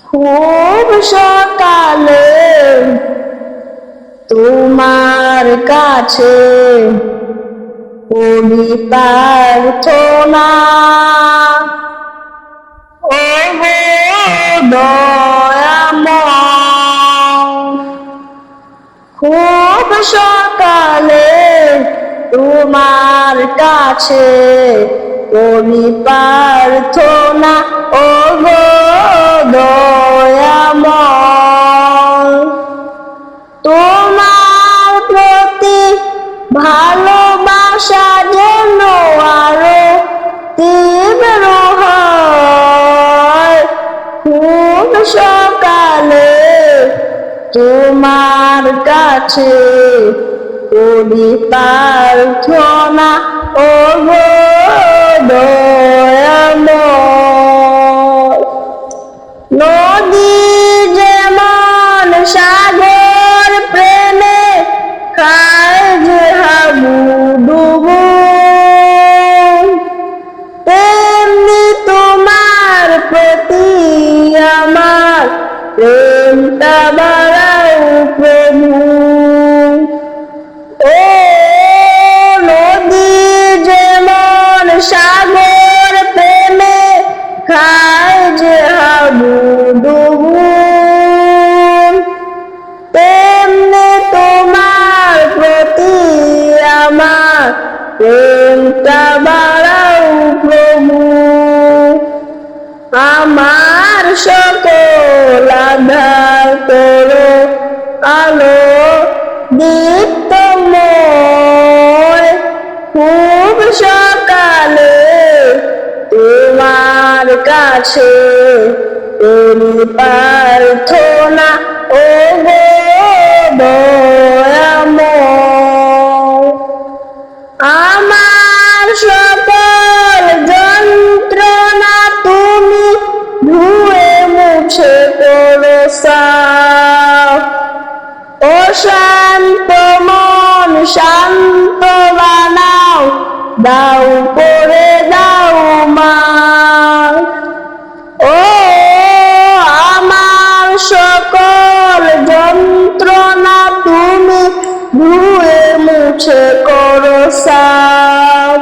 খুব সকালে তোমার কাছে করি প্রার্থনা, ও গো দয়াময়। খুব সকালে তোমার কাছে করি প্রার্থনা, ও গো দয়াময়। তোমার প্রতি ভালোবাসা যেন আরো তীব্র হয়। খুব সকালে তোমার কাছে করি প্রার্থনা, ও গো দয়াময়। নদী যেমন সাগর প্রেমে খায় যে হাবুডুবু, তেমনি তোমার প্রতি আমার প্রেমটা বাড়াও প্রভু। ও নদী যেমন সাগর প্রেমে খায় যে হাবুডুবু, তেমনি তোমার প্রতি আমার প্রেমটা বাড়াও প্রভু। আমার সকল আধার করো আলো দীপ্তময়। খুব সকালে তোমার কাছে করি প্রার্থনা, ও গো দয়াময়। আমার সকল যন্ত্রণা তুমি ধুয়ে মুছে করো সাফ। অশান্ত মন শান্ত বানাও, দাও করে দাও মা। ও আমার সকল যন্ত্রণা তুমি ধুয়ে মুছে করো সাফ।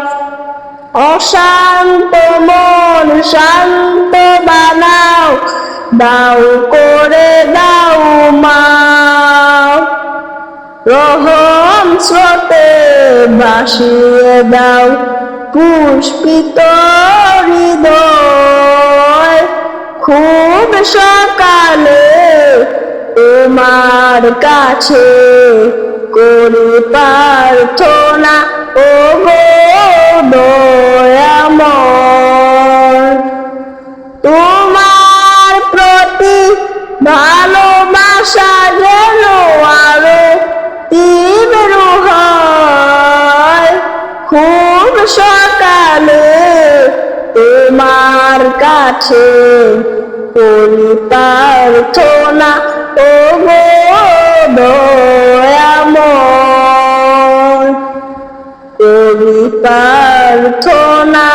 অশান্ত মন শান্ত বানাও, দাও করে দাও মা। রহম স্রোতে ভাসিয়ে দাও পুষ্পিত হৃদয়। খুব সকালে তোমার কাছে করি প্রার্থনা, ও গো দয়াময়। তোমার প্রতি ভালোবাসা যেন আরো তীব্র হয়। খুব সকালে তোমার কাছে করি প্রার্থনা, ও গো দয়াময়। করি প্রার্থনা।